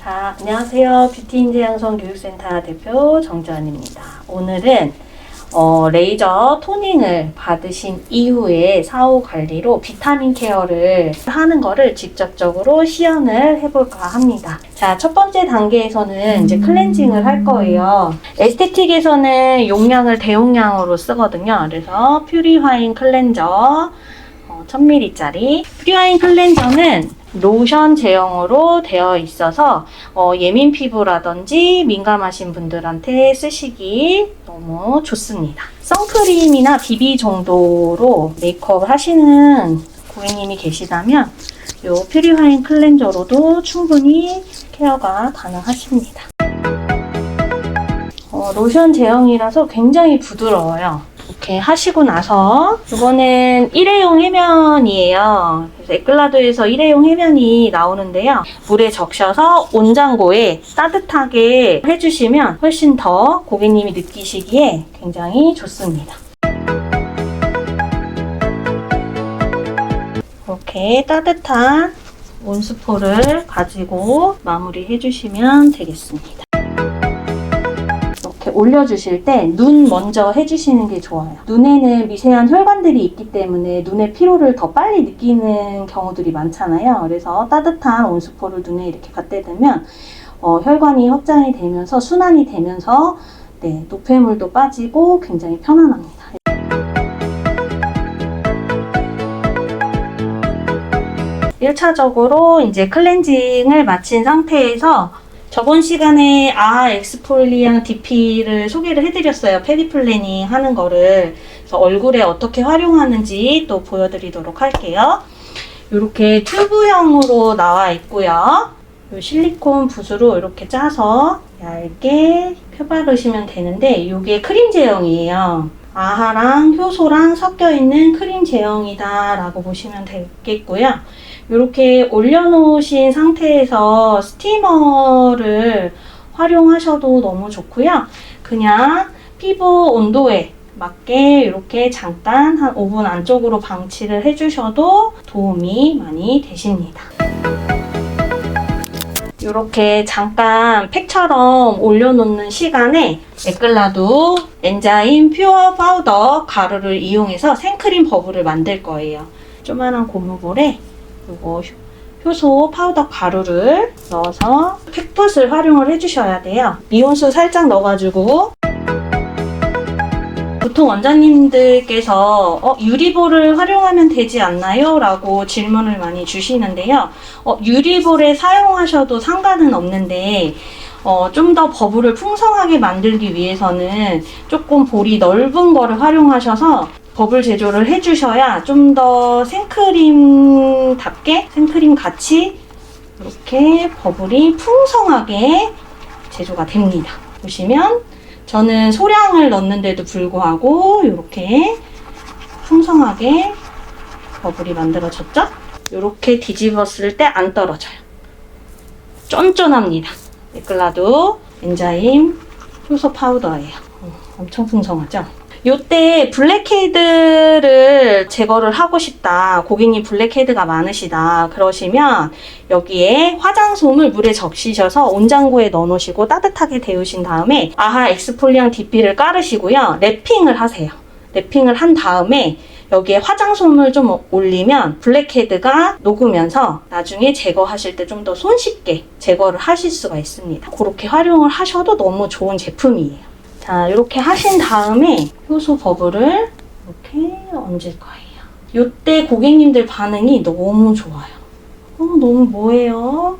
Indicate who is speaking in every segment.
Speaker 1: 자, 안녕하세요. 뷰티인재 양성 교육센터 대표 정지연입니다. 오늘은 레이저 토닝을 받으신 이후에 사후 관리로 비타민 케어를 하는 거를 직접적으로 시연을 해볼까 합니다. 자, 첫 번째 단계에서는 이제 클렌징을 할 거예요. 에스테틱에서는 용량을 대용량으로 쓰거든요. 그래서 퓨리파잉 클렌저 1000ml짜리 퓨리파잉 클렌저는 로션 제형으로 되어 있어서 예민 피부라든지 민감하신 분들한테 쓰시기 너무 좋습니다. 선크림이나 비비 정도로 메이크업을 하시는 고객님이 계시다면 이 퓨리파잉 클렌저로도 충분히 케어가 가능하십니다. 로션 제형이라서 굉장히 부드러워요. 이렇게 하시고 나서 이거는 일회용 해면이에요. 그래서 에클라도에서 일회용 해면이 나오는데요. 물에 적셔서 온장고에 따뜻하게 해주시면 훨씬 더 고객님이 느끼시기에 굉장히 좋습니다. 이렇게 따뜻한 온스포를 가지고 마무리해 주시면 되겠습니다. 올려주실 때 눈 먼저 해주시는 게 좋아요. 눈에는 미세한 혈관들이 있기 때문에 눈의 피로를 더 빨리 느끼는 경우들이 많잖아요. 그래서 따뜻한 온스포를 눈에 이렇게 갖대두면 혈관이 확장이 되면서 순환이 되면서 노폐물도 빠지고 굉장히 편안합니다. 일차적으로 이제 클렌징을 마친 상태에서 저번 시간에 아하 엑스폴리앙 DP를 소개를 해드렸어요. 페리 플래닝 하는 거를. 그래서 얼굴에 어떻게 활용하는지 또 보여드리도록 할게요. 이렇게 튜브형으로 나와 있고요. 이 실리콘 붓으로 이렇게 짜서 얇게 펴바르시면 되는데 이게 크림 제형이에요. 아하랑 효소랑 섞여 있는 크림 제형이다 라고 보시면 되겠고요. 이렇게 올려놓으신 상태에서 스티머를 활용하셔도 너무 좋고요. 그냥 피부 온도에 맞게 이렇게 잠깐 한 5분 안쪽으로 방치를 해주셔도 도움이 많이 되십니다. 이렇게 잠깐 팩처럼 올려놓는 시간에 에클라도 엔자임 퓨어 파우더 가루를 이용해서 생크림 버블을 만들 거예요. 조그만한 고무볼에 이거 효소 파우더 가루를 넣어서 팩붓을 활용을 해주셔야 돼요. 미온수 살짝 넣어가지고 보통 원장님들께서 유리볼을 활용하면 되지 않나요? 라고 질문을 많이 주시는데요. 유리볼에 사용하셔도 상관은 없는데 좀 더 버블을 풍성하게 만들기 위해서는 조금 볼이 넓은 거를 활용하셔서 버블 제조를 해주셔야 좀 더 생크림답게 생크림 같이 이렇게 버블이 풍성하게 제조가 됩니다. 보시면 저는 소량을 넣는데도 불구하고 이렇게 풍성하게 버블이 만들어졌죠? 이렇게 뒤집었을 때 안 떨어져요. 쫀쫀합니다. 에클라도 엔자임 효소 파우더예요. 엄청 풍성하죠? 요때 블랙헤드를 제거를 하고 싶다. 고객님 블랙헤드가 많으시다. 그러시면 여기에 화장솜을 물에 적시셔서 온장고에 넣어 놓으시고 따뜻하게 데우신 다음에 아하 엑스폴리앙 DP를 깔으시고요. 랩핑을 하세요. 랩핑을 한 다음에 여기에 화장솜을 좀 올리면 블랙헤드가 녹으면서 나중에 제거하실 때 좀 더 손쉽게 제거를 하실 수가 있습니다. 그렇게 활용을 하셔도 너무 좋은 제품이에요. 자, 이렇게 하신 다음에 효소 버블을 이렇게 얹을 거예요. 이때 고객님들 반응이 너무 좋아요. 너무 뭐예요?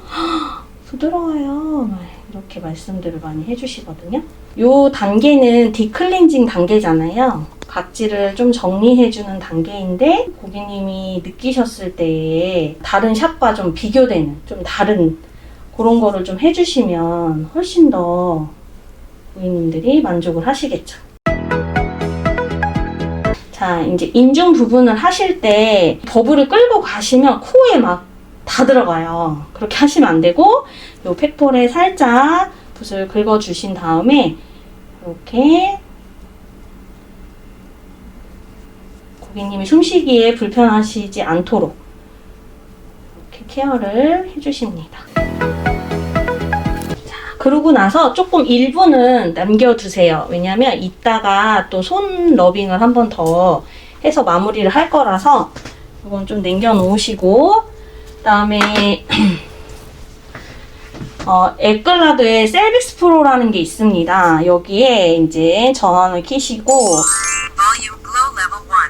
Speaker 1: 부드러워요. 이렇게 말씀들을 많이 해주시거든요. 이 단계는 디클렌징 단계잖아요. 각질을 좀 정리해주는 단계인데 고객님이 느끼셨을 때 다른 샵과 좀 비교되는 좀 다른 그런 거를 좀 해주시면 훨씬 더 고객님들이 만족을 하시겠죠. 자, 이제 인중 부분을 하실 때 버블을 끌고 가시면 코에 막 다 들어가요. 그렇게 하시면 안 되고 이 팩볼에 살짝 붓을 긁어주신 다음에 이렇게 고객님이 숨쉬기에 불편하시지 않도록 이렇게 케어를 해주십니다. 그러고 나서 조금 일부는 남겨두세요. 왜냐면 이따가 또 손 러빙을 한 번 더 해서 마무리를 할 거라서 이건 좀 남겨놓으시고, 그다음에 에클라드의 셀빅스 프로라는 게 있습니다. 여기에 이제 전원을 켜시고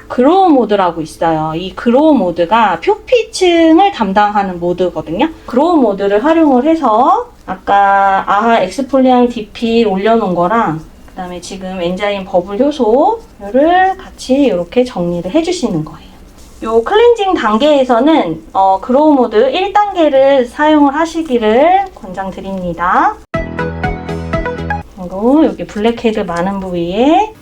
Speaker 1: 그로우 모드라고 있어요. 이 그로우 모드가 표피층을 담당하는 모드거든요. 그로우 모드를 활용을 해서 아까 아하 엑스폴리앙 DP 올려놓은 거랑 그 다음에 지금 엔자임 버블 효소를 같이 이렇게 정리를 해주시는 거예요. 요 클렌징 단계에서는 그로우 모드 1단계를 사용을 하시기를 권장드립니다. 그리고 여기 블랙헤드 많은 부위에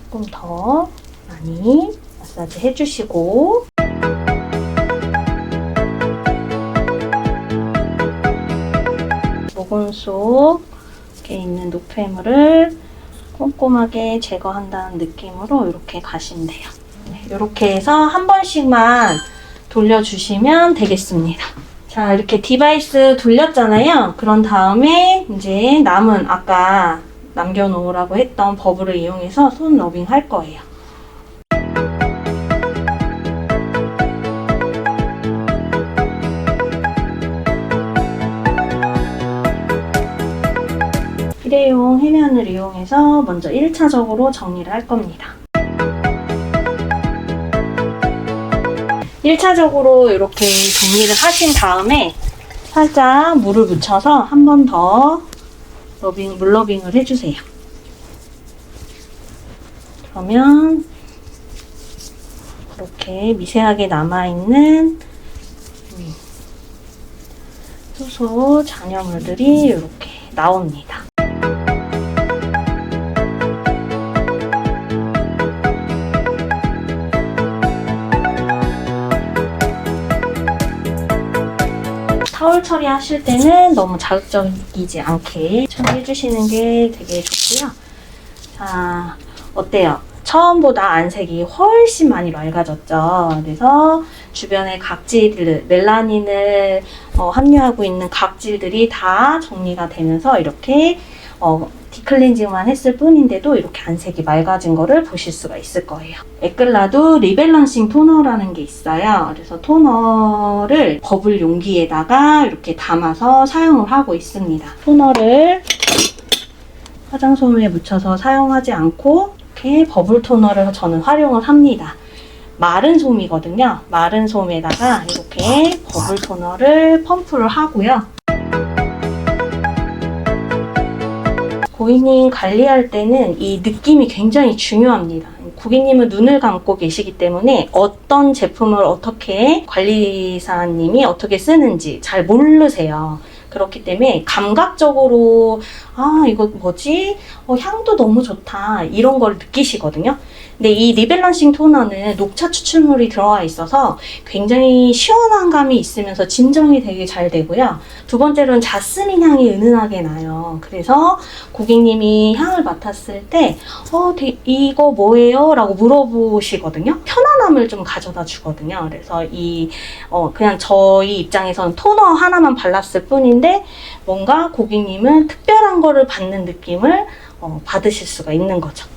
Speaker 1: 조금 더 많이 마사지 해주시고, 모공 속에 있는 노폐물을 꼼꼼하게 제거한다는 느낌으로 이렇게 가시면 돼요. 네, 이렇게 해서 한 번씩만 돌려주시면 되겠습니다. 자, 이렇게 디바이스 돌렸잖아요. 그런 다음에 이제 남은 아까 남겨놓으라고 했던 버블을 이용해서 손 러빙 할 거예요. 일회용 해면을 이용해서 먼저 1차적으로 정리를 할 겁니다. 1차적으로 이렇게 정리를 하신 다음에 살짝 물을 묻혀서 한 번 더 물 러빙을 해주세요. 그러면 이렇게 미세하게 남아있는 효소 잔여물들이 이렇게 나옵니다. 타올 처리하실 때는 너무 자극적이지 않게 처리해주시는 게 되게 좋고요. 자, 어때요? 처음보다 안색이 훨씬 많이 맑아졌죠. 그래서 주변의 각질들, 멜라닌을 함유하고 있는 각질들이 다 정리가 되면서 이렇게 디클렌징만 했을 뿐인데도 이렇게 안색이 맑아진 거를 보실 수가 있을 거예요. 에클라도 리밸런싱 토너라는 게 있어요. 그래서 토너를 버블 용기에다가 이렇게 담아서 사용을 하고 있습니다. 토너를 화장솜에 묻혀서 사용하지 않고 이렇게 버블 토너를 저는 활용을 합니다. 마른 솜이거든요. 마른 솜에다가 이렇게 버블 토너를 펌프를 하고요. 고객님 관리할 때는 이 느낌이 굉장히 중요합니다. 고객님은 눈을 감고 계시기 때문에 어떤 제품을 어떻게 관리사님이 어떻게 쓰는지 잘 모르세요. 그렇기 때문에 감각적으로 이거 뭐지? 향도 너무 좋다 이런 걸 느끼시거든요. 근데 이 리밸런싱 토너는 녹차 추출물이 들어가 있어서 굉장히 시원한 감이 있으면서 진정이 되게 잘 되고요. 두 번째로는 자스민 향이 은은하게 나요. 그래서 고객님이 향을 맡았을 때 이거 뭐예요? 라고 물어보시거든요. 편안함을 좀 가져다 주거든요. 그래서 그냥 저희 입장에서는 토너 하나만 발랐을 뿐인데 뭔가 고객님은 특별한 거를 받는 느낌을 받으실 수가 있는 거죠.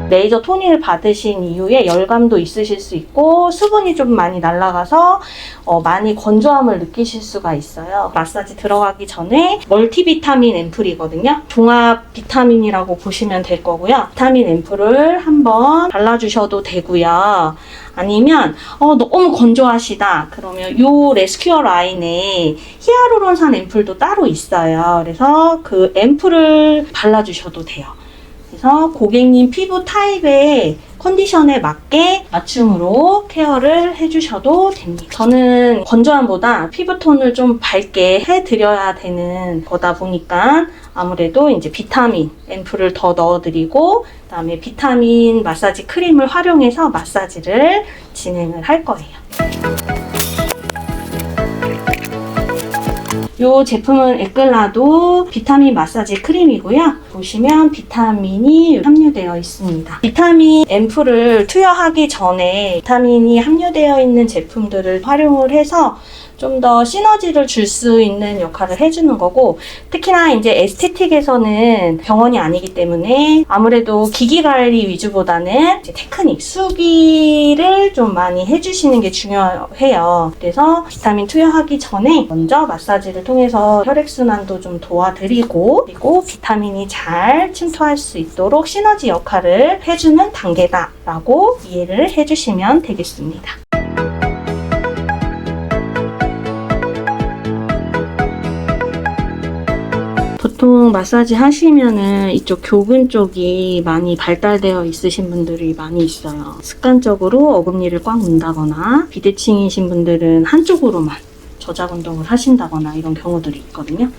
Speaker 1: 레이저 토니를 받으신 이후에 열감도 있으실 수 있고 수분이 좀 많이 날아가서 많이 건조함을 느끼실 수가 있어요. 마사지 들어가기 전에 멀티비타민 앰플이거든요. 종합 비타민이라고 보시면 될 거고요. 비타민 앰플을 한번 발라주셔도 되고요. 아니면 너무 건조하시다 그러면 요 레스큐어 라인에 히아루론산 앰플도 따로 있어요. 그래서 그 앰플을 발라주셔도 돼요. 그래서 고객님 피부 타입의 컨디션에 맞게 맞춤으로 케어를 해주셔도 됩니다. 저는 건조함보다 피부톤을 좀 밝게 해드려야 되는 거다 보니까 아무래도 이제 비타민 앰플을 더 넣어드리고 그다음에 비타민 마사지 크림을 활용해서 마사지를 진행을 할 거예요. 이 제품은 에클라도 비타민 마사지 크림이고요. 보시면 비타민이 함유되어 있습니다. 비타민 앰플을 투여하기 전에 비타민이 함유되어 있는 제품들을 활용을 해서 좀 더 시너지를 줄 수 있는 역할을 해주는 거고, 특히나 이제 에스테틱에서는 병원이 아니기 때문에 아무래도 기기 관리 위주보다는 이제 테크닉, 수기를 좀 많이 해주시는 게 중요해요. 그래서 비타민 투여하기 전에 먼저 마사지를 통해서 혈액순환도 좀 도와드리고, 그리고 비타민이 잘 침투할 수 있도록 시너지 역할을 해주는 단계다라고 이해를 해주시면 되겠습니다. 보통 마사지 하시면은 이쪽 교근 쪽이 많이 발달되어 있으신 분들이 많이 있어요. 습관적으로 어금니를 꽉 문다거나 비대칭이신 분들은 한쪽으로만 저작 운동을 하신다거나 이런 경우들이 있거든요.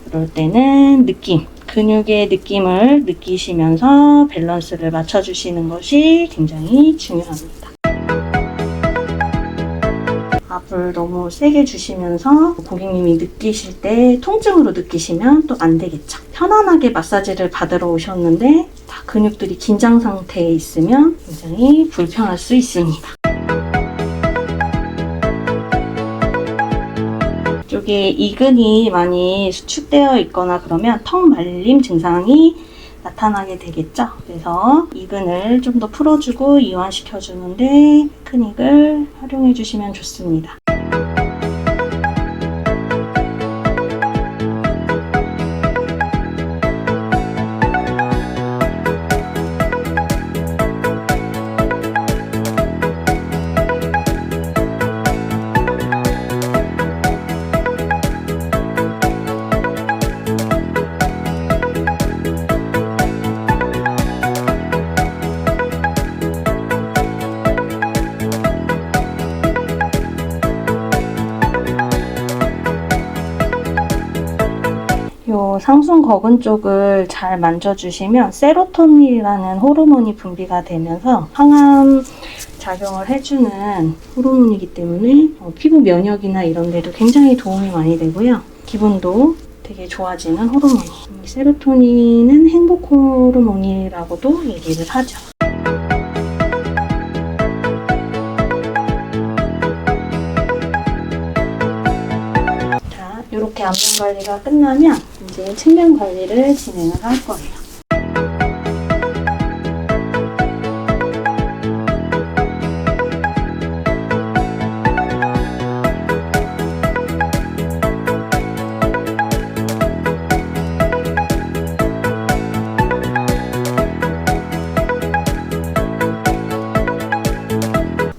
Speaker 1: 그럴 때는 느낌, 근육의 느낌을 느끼시면서 밸런스를 맞춰주시는 것이 굉장히 중요합니다. 압을 너무 세게 주시면서 고객님이 느끼실 때 통증으로 느끼시면 또 안 되겠죠. 편안하게 마사지를 받으러 오셨는데 다 근육들이 긴장 상태에 있으면 굉장히 불편할 수 있습니다. 이쪽에 이근이 많이 수축되어 있거나 그러면 턱 말림 증상이 나타나게 되겠죠. 그래서 이근을 좀 더 풀어주고 이완시켜주는데 테크닉을 활용해 주시면 좋습니다. 요 상순 거근 쪽을 잘 만져주시면 세로토닌이라는 호르몬이 분비가 되면서 항암 작용을 해주는 호르몬이기 때문에 피부 면역이나 이런 데도 굉장히 도움이 많이 되고요. 기분도 되게 좋아지는 호르몬이에요. 세로토닌은 행복 호르몬이라고도 얘기를 하죠. 이렇게 안면 관리가 끝나면 이제 측면 관리를 진행을 할 거예요.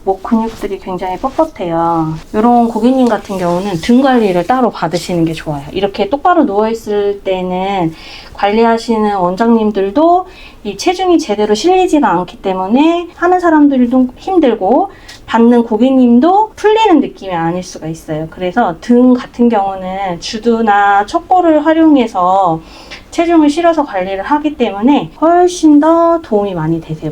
Speaker 1: 목 근육들이 굉장히 뻣뻣해요. 이런 고객님 같은 경우는 등 관리를 따로 받으시는 게 좋아요. 이렇게 똑바로 누워있을 때는 관리하시는 원장님들도 이 체중이 제대로 실리지가 않기 때문에 하는 사람들도 힘들고 받는 고객님도 풀리는 느낌이 아닐 수가 있어요. 그래서 등 같은 경우는 주두나 척골을 활용해서 체중을 실어서 관리를 하기 때문에 훨씬 더 도움이 많이 되세요.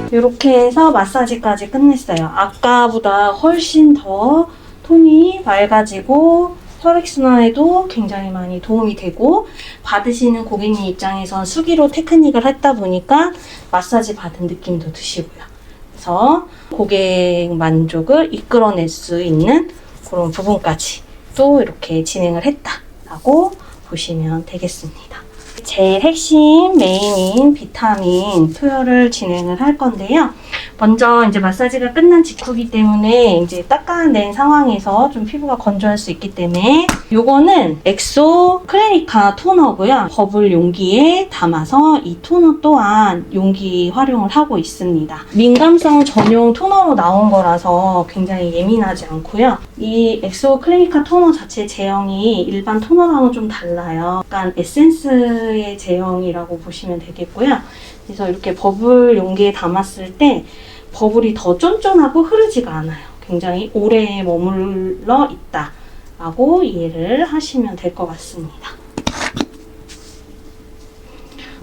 Speaker 1: 이렇게 해서 마사지까지 끝냈어요. 아까보다 훨씬 더 톤이 맑아지고 혈액순환에도 굉장히 많이 도움이 되고 받으시는 고객님 입장에선 수기로 테크닉을 했다 보니까 마사지 받은 느낌도 드시고요. 그래서 고객 만족을 이끌어낼 수 있는 그런 부분까지 또 이렇게 진행을 했다라고 보시면 되겠습니다. 제일 핵심 메인인 비타민 투여를 진행을 할 건데요. 먼저 이제 마사지가 끝난 직후이기 때문에 이제 닦아낸 상황에서 좀 피부가 건조할 수 있기 때문에 요거는 엑소 클리니카 토너고요. 버블 용기에 담아서 이 토너 또한 용기 활용을 하고 있습니다. 민감성 전용 토너로 나온 거라서 굉장히 예민하지 않고요. 이 엑소 클리니카 토너 자체 제형이 일반 토너랑은 좀 달라요. 약간 에센스의 제형이라고 보시면 되겠고요. 그래서 이렇게 버블 용기에 담았을 때 버블이 더 쫀쫀하고 흐르지가 않아요. 굉장히 오래 머물러 있다 라고 이해를 하시면 될 것 같습니다.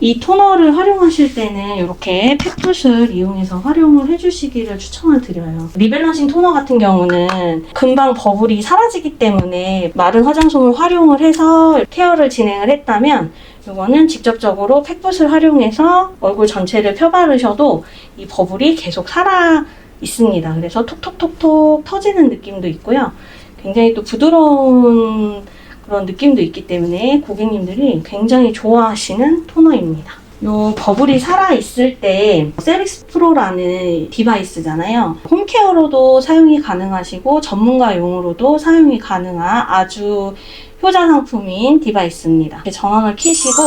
Speaker 1: 이 토너를 활용하실 때는 이렇게 팩붓을 이용해서 활용을 해주시기를 추천을 드려요. 리밸런싱 토너 같은 경우는 금방 버블이 사라지기 때문에 마른 화장솜을 활용을 해서 케어를 진행을 했다면 이거는 직접적으로 팩붓을 활용해서 얼굴 전체를 펴바르셔도 이 버블이 계속 살아 있습니다. 그래서 톡톡톡톡 터지는 느낌도 있고요. 굉장히 또 부드러운 그런 느낌도 있기 때문에 고객님들이 굉장히 좋아하시는 토너입니다. 요 버블이 살아있을 때 세릭스 프로라는 디바이스잖아요. 홈케어로도 사용이 가능하시고 전문가용으로도 사용이 가능한 아주 효자 상품인 디바이스입니다. 전원을 켜시고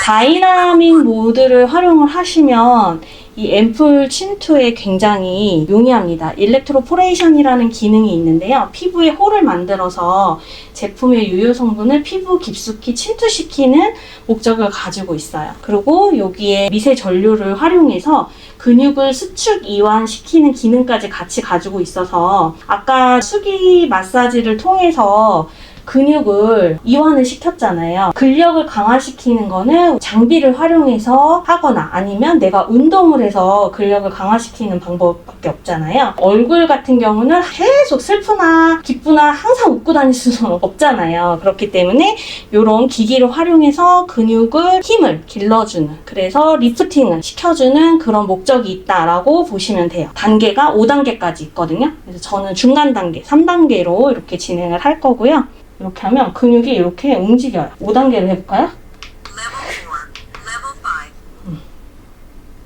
Speaker 1: 다이나믹 모드를 활용을 하시면 이 앰플 침투에 굉장히 용이합니다. 일렉트로포레이션이라는 기능이 있는데요. 피부에 홀을 만들어서 제품의 유효 성분을 피부 깊숙이 침투시키는 목적을 가지고 있어요. 그리고 여기에 미세 전류를 활용해서 근육을 수축 이완시키는 기능까지 같이 가지고 있어서 아까 수기 마사지를 통해서 근육을 이완을 시켰잖아요. 근력을 강화시키는 거는 장비를 활용해서 하거나 아니면 내가 운동을 해서 근력을 강화시키는 방법밖에 없잖아요. 얼굴 같은 경우는 계속 슬프나 기쁘나 항상 웃고 다닐 수는 없잖아요. 그렇기 때문에 이런 기기를 활용해서 근육을 힘을 길러주는, 그래서 리프팅을 시켜주는 그런 목적이 있다라고 보시면 돼요. 단계가 5단계까지 있거든요. 그래서 저는 중간 단계 3단계로 이렇게 진행을 할 거고요. 이렇게 하면 근육이 이렇게 움직여요. 5단계를 해볼까요?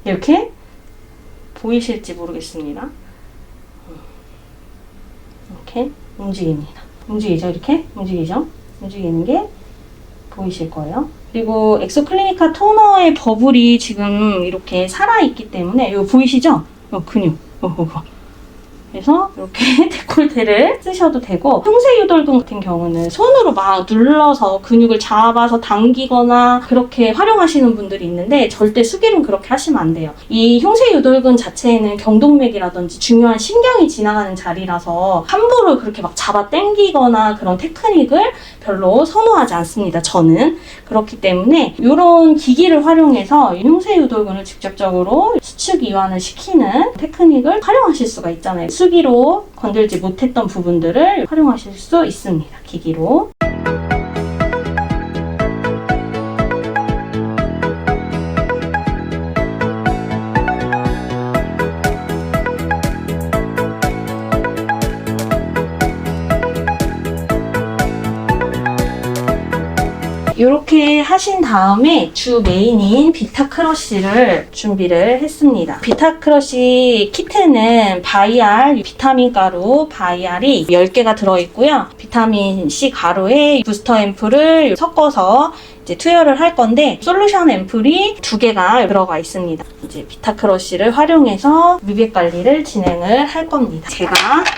Speaker 1: 이렇게 보이실지 모르겠습니다. 이렇게 움직입니다. 움직이죠? 이렇게 움직이죠? 움직이는 게 보이실 거예요. 그리고 엑소클리니카 토너의 버블이 지금 이렇게 살아있기 때문에 이거 보이시죠? 근육. 그래서 이렇게 데콜테를 쓰셔도 되고, 흉쇄유돌근 같은 경우는 손으로 막 눌러서 근육을 잡아서 당기거나 그렇게 활용하시는 분들이 있는데 절대 수기는 그렇게 하시면 안 돼요. 이 흉쇄유돌근 자체에는 경동맥이라든지 중요한 신경이 지나가는 자리라서 함부로 그렇게 막 잡아 당기거나 그런 테크닉을 별로 선호하지 않습니다. 저는. 그렇기 때문에 이런 기기를 활용해서 흉쇄유돌근을 직접적으로 수축 이완을 시키는 테크닉을 활용하실 수가 있잖아요. 수기로 건들지 못했던 부분들을 활용하실 수 있습니다. 기기로. 이렇게 하신 다음에 주 메인인 비타크러쉬를 준비를 했습니다. 비타크러쉬 키트는 바이알 비타민 가루 바이알이 10개가 들어있고요. 비타민 C 가루에 부스터 앰플을 섞어서 이제 투여를 할 건데, 솔루션 앰플이 2개가 들어가 있습니다. 이제 비타크러쉬를 활용해서 미백 관리를 진행을 할 겁니다. 제가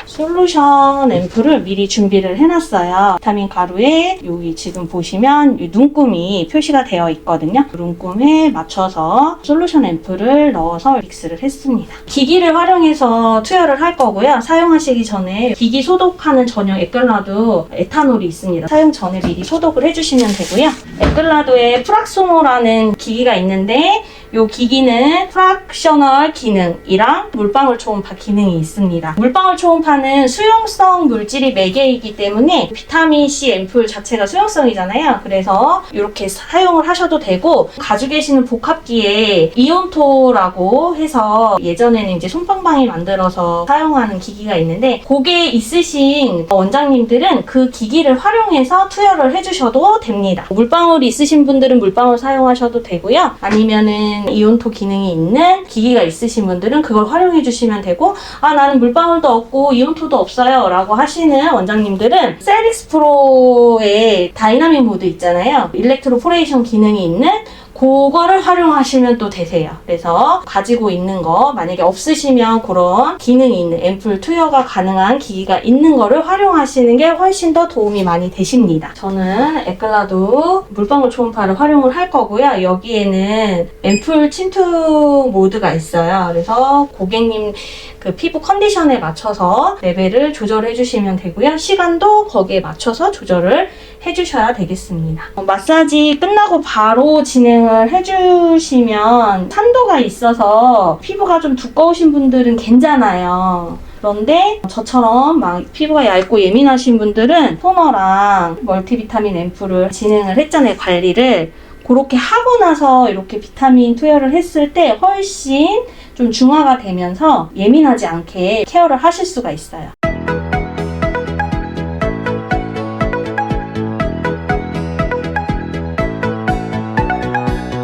Speaker 1: 솔루션 앰플을 미리 준비를 해놨어요. 비타민 가루에 여기 지금 보시면 눈금이 표시가 되어 있거든요. 눈금에 맞춰서 솔루션 앰플을 넣어서 믹스를 했습니다. 기기를 활용해서 투여를 할 거고요. 사용하시기 전에 기기 소독하는 전용 에끌라도 에탄올이 있습니다. 사용 전에 미리 소독을 해주시면 되고요. 에끌라도에 프락소노라는 기기가 있는데, 이 기기는 프락셔널 기능이랑 물방울 초음파 기능이 있습니다. 물방울 초음파는 수용성 물질이 매개이기 때문에 비타민 C 앰플 자체가 수용성이잖아요. 그래서 이렇게 사용을 하셔도 되고, 가지고 계시는 복합기에 이온토라고 해서 예전에는 이제 솜방망이 만들어서 사용하는 기기가 있는데, 그게 있으신 원장님들은 그 기기를 활용해서 투여를 해주셔도 됩니다. 물방울이 있으신 분들은 물방울 사용하셔도 되고요. 아니면은 이온토 기능이 있는 기기가 있으신 분들은 그걸 활용해 주시면 되고, 나는 물방울도 없고 이온토도 없어요 라고 하시는 원장님들은 세릭스 프로의 다이나믹 모드 있잖아요. 일렉트로포레이션 기능이 있는 그거를 활용하시면 또 되세요. 그래서 가지고 있는 거 만약에 없으시면 그런 기능이 있는 앰플 투여가 가능한 기기가 있는 거를 활용하시는 게 훨씬 더 도움이 많이 되십니다. 저는 에클라도 물방울 초음파를 활용을 할 거고요. 여기에는 앰플 침투 모드가 있어요. 그래서 고객님 그 피부 컨디션에 맞춰서 레벨을 조절해 주시면 되고요. 시간도 거기에 맞춰서 조절을 해주셔야 되겠습니다. 마사지 끝나고 바로 진행을 해주시면 산도가 있어서 피부가 좀 두꺼우신 분들은 괜찮아요. 그런데 저처럼 막 피부가 얇고 예민하신 분들은 토너랑 멀티비타민 앰플을 진행을 했잖아요, 관리를. 그렇게 하고 나서 이렇게 비타민 투여를 했을 때 훨씬 좀 중화가 되면서 예민하지 않게 케어를 하실 수가 있어요.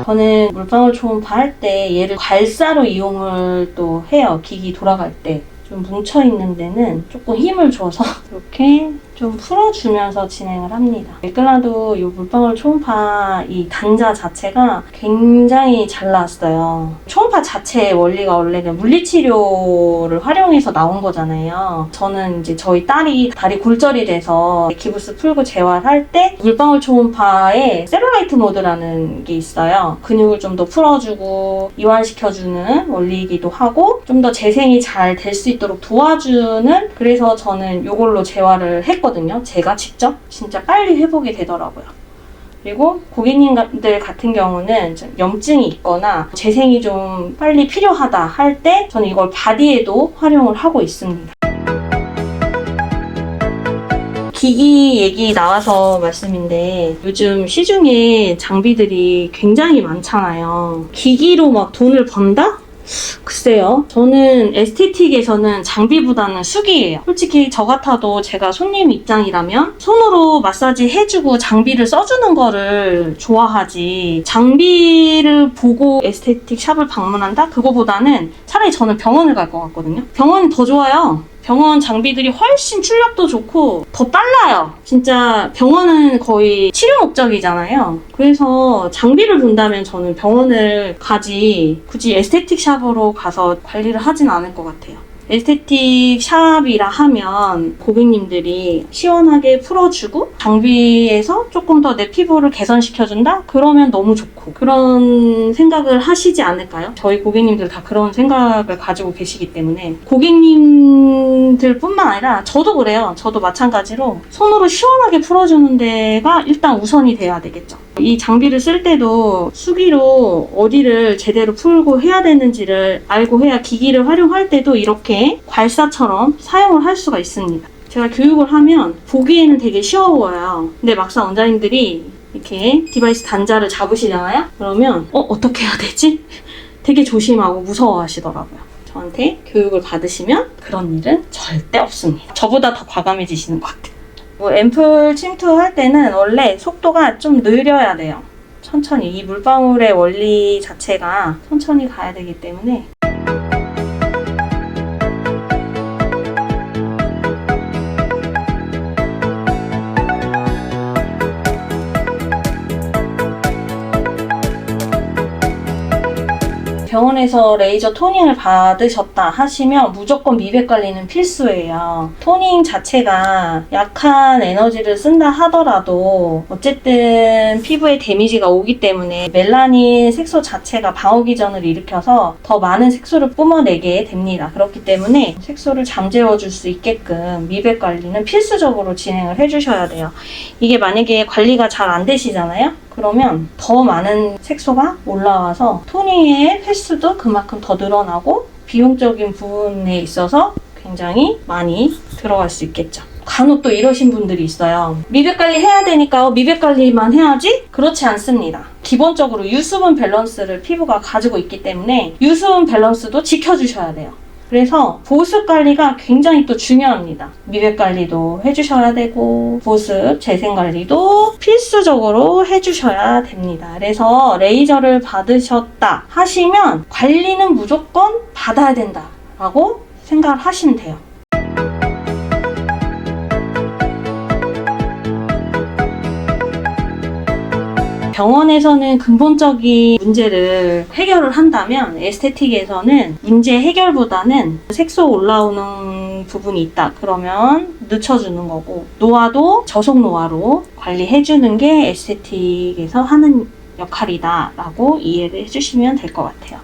Speaker 1: 저는 물방울 초음파 할 때 얘를 괄사로 이용을 또 해요. 기기 돌아갈 때. 좀 뭉쳐있는 데는 조금 힘을 줘서 이렇게 좀 풀어주면서 진행을 합니다. 에클라도 이 물방울 초음파 이 단자 자체가 굉장히 잘 나왔어요. 초음파 자체의 원리가 원래는 물리치료를 활용해서 나온 거잖아요. 저는 이제 저희 딸이 다리 골절이 돼서 기부스 풀고 재활할 때 물방울 초음파에 셀룰라이트 모드라는 게 있어요. 근육을 좀 더 풀어주고 이완시켜주는 원리이기도 하고 좀 더 재생이 잘 될 수 있도록 도와주는, 그래서 저는 이걸로 재활을 했거든요. 제가 직접 진짜 빨리 회복이 되더라고요. 그리고 고객님들 같은 경우는 염증이 있거나 재생이 좀 빨리 필요하다 할 때 저는 이걸 바디에도 활용을 하고 있습니다. 기기 얘기 나와서 말씀인데 요즘 시중에 장비들이 굉장히 많잖아요. 기기로 막 돈을 번다? 글쎄요. 저는 에스테틱에서는 장비보다는 수기예요. 솔직히 저 같아도 제가 손님 입장이라면 손으로 마사지 해주고 장비를 써주는 거를 좋아하지, 장비를 보고 에스테틱 샵을 방문한다? 그거보다는 차라리 저는 병원을 갈 것 같거든요. 병원이 더 좋아요. 병원 장비들이 훨씬 출력도 좋고 더 빨라요. 진짜 병원은 거의 치료 목적이잖아요. 그래서 장비를 본다면 저는 병원을 가지 굳이 에스테틱 샵으로 가서 관리를 하진 않을 것 같아요. 에스테틱 샵이라 하면 고객님들이 시원하게 풀어주고 장비에서 조금 더 내 피부를 개선시켜준다? 그러면 너무 좋고, 그런 생각을 하시지 않을까요? 저희 고객님들 다 그런 생각을 가지고 계시기 때문에, 고객님들 뿐만 아니라 저도 그래요. 저도 마찬가지로 손으로 시원하게 풀어주는 데가 일단 우선이 돼야 되겠죠. 이 장비를 쓸 때도 수기로 어디를 제대로 풀고 해야 되는지를 알고 해야 기기를 활용할 때도 이렇게 괄사처럼 사용을 할 수가 있습니다. 제가 교육을 하면 보기에는 되게 쉬워요. 근데 막상 원장님들이 이렇게 디바이스 단자를 잡으시잖아요? 그러면 어떻게 해야 되지? 되게 조심하고 무서워 하시더라고요. 저한테 교육을 받으시면 그런 일은 절대 없습니다. 저보다 더 과감해지시는 것 같아요. 앰플 침투할 때는 원래 속도가 좀 느려야 돼요. 천천히. 이 물방울의 원리 자체가 천천히 가야 되기 때문에. 병원에서 레이저 토닝을 받으셨다 하시면 무조건 미백 관리는 필수예요. 토닝 자체가 약한 에너지를 쓴다 하더라도 어쨌든 피부에 데미지가 오기 때문에 멜라닌 색소 자체가 방어 기전을 일으켜서 더 많은 색소를 뿜어내게 됩니다. 그렇기 때문에 색소를 잠재워줄 수 있게끔 미백 관리는 필수적으로 진행을 해주셔야 돼요. 이게 만약에 관리가 잘 안 되시잖아요? 그러면 더 많은 색소가 올라와서 토닝의 횟수도 그만큼 더 늘어나고 비용적인 부분에 있어서 굉장히 많이 들어갈 수 있겠죠. 간혹 또 이러신 분들이 있어요. 미백 관리 해야 되니까 미백 관리만 해야지? 그렇지 않습니다. 기본적으로 유수분 밸런스를 피부가 가지고 있기 때문에 유수분 밸런스도 지켜주셔야 돼요. 그래서 보습 관리가 굉장히 또 중요합니다. 미백 관리도 해주셔야 되고 보습, 재생 관리도 필수적으로 해주셔야 됩니다. 그래서 레이저를 받으셨다 하시면 관리는 무조건 받아야 된다라고 생각을 하시면 돼요. 병원에서는 근본적인 문제를 해결을 한다면 에스테틱에서는 문제 해결보다는 색소 올라오는 부분이 있다. 그러면 늦춰주는 거고, 노화도 저속 노화로 관리해주는 게 에스테틱에서 하는 역할이다 라고 이해를 해주시면 될 것 같아요.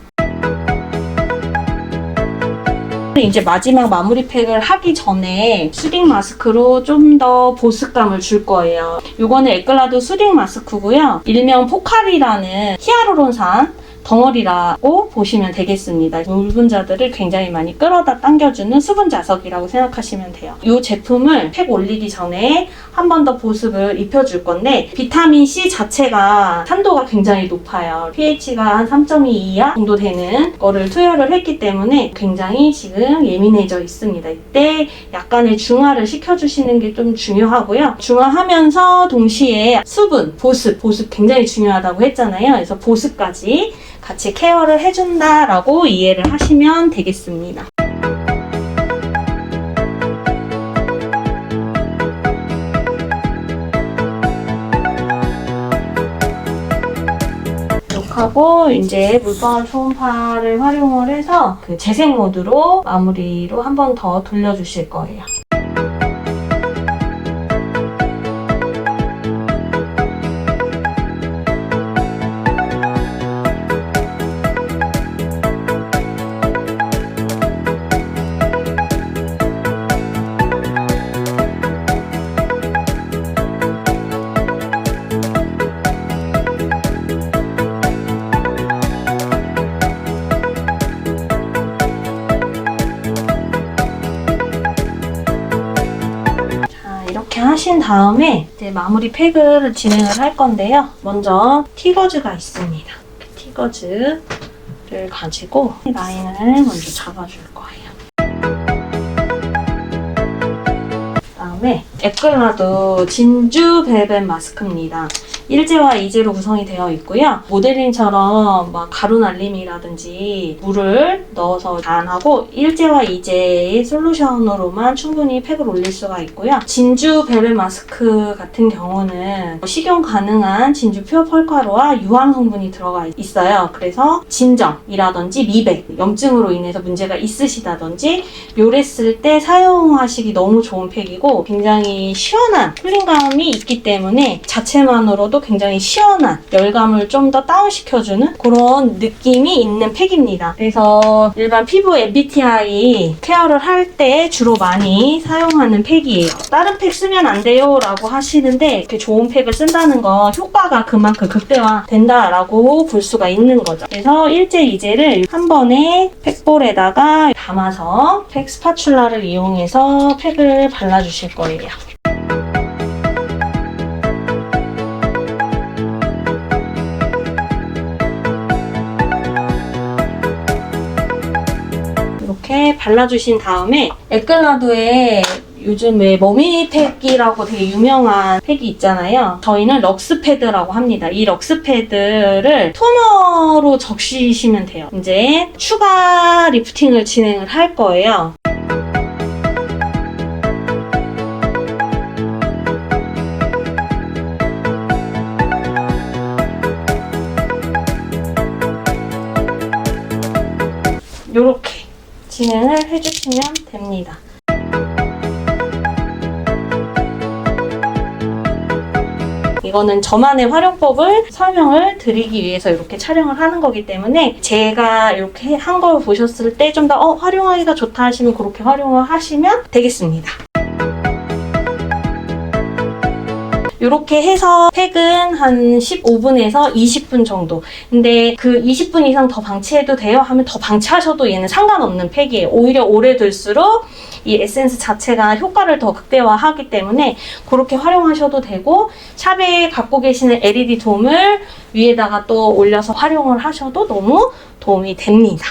Speaker 1: 이제 마지막 마무리 팩을 하기 전에 수딩 마스크로 좀 더 보습감을 줄 거예요. 이거는 에클라드 수딩 마스크고요. 일명 포칼이라는 히알루론산 덩어리라고 보시면 되겠습니다. 물분자들을 굉장히 많이 끌어다 당겨주는 수분 자석이라고 생각하시면 돼요. 이 제품을 팩 올리기 전에 한 번 더 보습을 입혀줄 건데, 비타민C 자체가 산도가 굉장히 높아요. pH가 한 3.2 이하 정도 되는 거를 투여를 했기 때문에 굉장히 지금 예민해져 있습니다. 이때 약간의 중화를 시켜주시는 게 좀 중요하고요. 중화하면서 동시에 수분, 보습 굉장히 중요하다고 했잖아요. 그래서 보습까지 같이 케어를 해준다라고 이해를 하시면 되겠습니다. 이렇게 하고 이제 물방울 초음파를 활용을 해서 그 재생 모드로 마무리로 한 번 더 돌려주실 거예요. 이렇게 하신 다음에 이제 마무리 팩을 진행을 할 건데요. 먼저 티거즈가 있습니다. 티거즈를 가지고 라인을 먼저 잡아줄 거예요. 그다음에 에클라드 진주 벨벳 마스크입니다. 일제와 이제로 구성이 되어 있고요. 모델링처럼 막 가루 날림이라든지 물을 넣어서 안 하고 일제와 이제의 솔루션으로만 충분히 팩을 올릴 수가 있고요. 진주 벨벳 마스크 같은 경우는 식용 가능한 진주 퓨어 펄가루와 유황 성분이 들어가 있어요. 그래서 진정이라든지 미백, 염증으로 인해서 문제가 있으시다든지 요랬을 때 사용하시기 너무 좋은 팩이고, 굉장히 시원한 쿨링감이 있기 때문에 자체만으로도 굉장히 시원한 열감을 좀 더 다운시켜주는 그런 느낌이 있는 팩입니다. 그래서 일반 피부 MBTI 케어를 할 때 주로 많이 사용하는 팩이에요. 다른 팩 쓰면 안 돼요 라고 하시는데, 이렇게 좋은 팩을 쓴다는 건 효과가 그만큼 극대화 된다라고 볼 수가 있는 거죠. 그래서 일제 이제를 한 번에 팩볼에다가 담아서 팩 스파츌라를 이용해서 팩을 발라주실 거예요. 이렇게 발라주신 다음에 에클라드에 요즘 왜 머미팩이라고 되게 유명한 팩이 있잖아요. 저희는 럭스패드라고 합니다. 이 럭스패드를 토너로 적시시면 돼요. 이제 추가 리프팅을 진행을 할 거예요. 이렇게 진행을 해주시면 됩니다. 이거는 저만의 활용법을 설명을 드리기 위해서 이렇게 촬영을 하는 거기 때문에, 제가 이렇게 한 걸 보셨을 때 좀 더 활용하기가 좋다 하시면 그렇게 활용을 하시면 되겠습니다. 이렇게 해서 팩은 한 15분에서 20분 정도. 근데 그 20분 이상 더 방치해도 돼요? 하면 더 방치하셔도 얘는 상관없는 팩이에요. 오히려 오래 둘수록 이 에센스 자체가 효과를 더 극대화하기 때문에 그렇게 활용하셔도 되고, 샵에 갖고 계시는 LED 돔을 위에다가 또 올려서 활용을 하셔도 너무 도움이 됩니다.